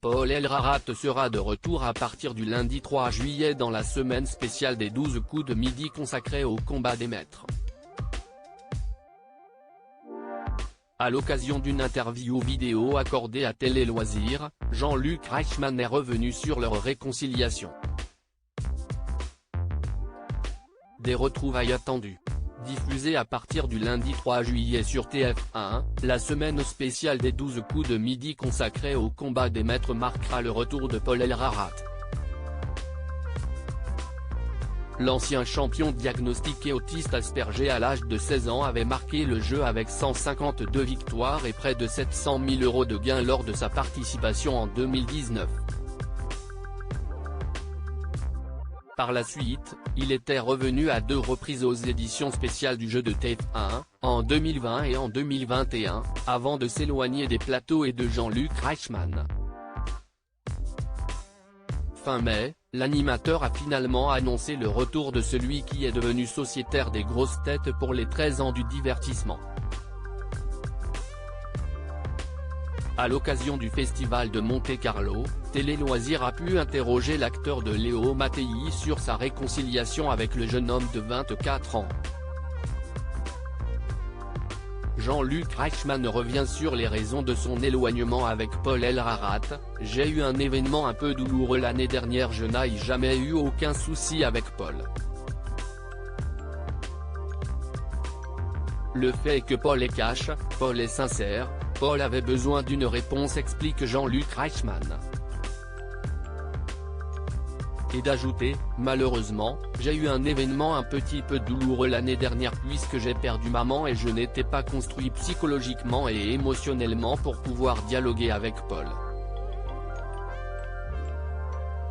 Paul Elrarat sera de retour à partir du lundi 3 juillet dans la semaine spéciale des 12 coups de midi consacrée au combat des maîtres. À l'occasion d'une interview vidéo accordée à Télé Loisirs, Jean-Luc Reichmann est revenu sur leur réconciliation. Des retrouvailles attendues. Diffusée à partir du lundi 3 juillet sur TF1, la semaine spéciale des 12 coups de midi consacrée au combat des maîtres marquera le retour de Paul Elrarat. L'ancien champion diagnostiqué autiste Asperger à l'âge de 16 ans avait marqué le jeu avec 152 victoires et près de 700 000 € de gains lors de sa participation en 2019. Par la suite, il était revenu à 2 reprises aux éditions spéciales du jeu de TF1, en 2020 et en 2021, avant de s'éloigner des plateaux et de Jean-Luc Reichmann. Fin mai, l'animateur a finalement annoncé le retour de celui qui est devenu sociétaire des grosses têtes pour les 13 ans du divertissement. À l'occasion du festival de Monte-Carlo, Télé Loisirs a pu interroger l'acteur de Léo Mattei sur sa réconciliation avec le jeune homme de 24 ans. Jean-Luc Reichmann revient sur les raisons de son éloignement avec Paul Elrarat. « J'ai eu un événement un peu douloureux l'année dernière, je n'ai jamais eu aucun souci avec Paul. Le fait est que Paul est cash, Paul est sincère, Paul avait besoin d'une réponse », explique Jean-Luc Reichmann. Et d'ajouter, « Malheureusement, j'ai eu un événement un petit peu douloureux l'année dernière puisque j'ai perdu maman et je n'étais pas construit psychologiquement et émotionnellement pour pouvoir dialoguer avec Paul. »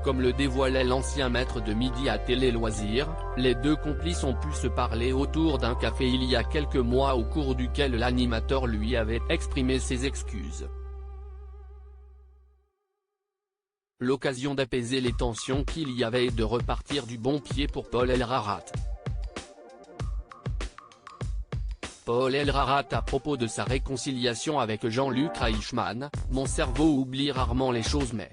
Comme le dévoilait l'ancien maître de midi à Télé Loisirs, les deux complices ont pu se parler autour d'un café il y a quelques mois au cours duquel l'animateur lui avait exprimé ses excuses. L'occasion d'apaiser les tensions qu'il y avait et de repartir du bon pied pour Paul Elrarat. Paul Elrarat à propos de sa réconciliation avec Jean-Luc Reichmann, « Mon cerveau oublie rarement les choses mais… »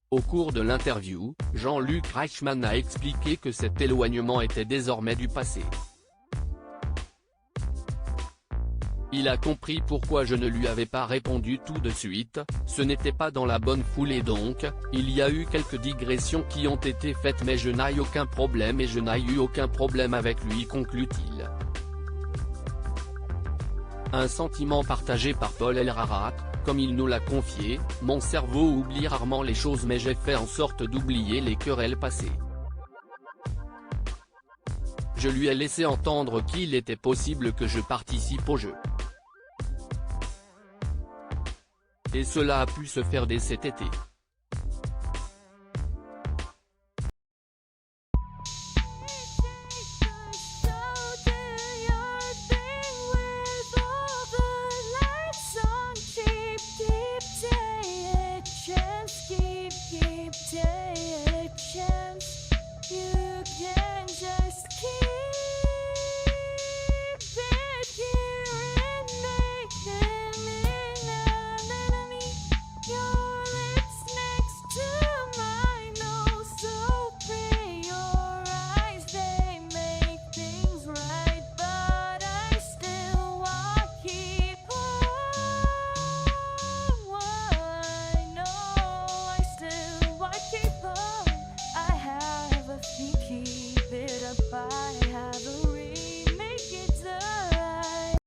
Au cours de l'interview, Jean-Luc Reichmann a expliqué que cet éloignement était désormais du passé. Il a compris pourquoi je ne lui avais pas répondu tout de suite, ce n'était pas dans la bonne foulée donc, il y a eu quelques digressions qui ont été faites mais je n'ai aucun problème et je n'ai eu aucun problème avec lui, conclut-il. Un sentiment partagé par Paul Elrarat, comme il nous l'a confié, « Mon cerveau oublie rarement les choses mais j'ai fait en sorte d'oublier les querelles passées. Je lui ai laissé entendre qu'il était possible que je participe au jeu. Et cela a pu se faire dès cet été.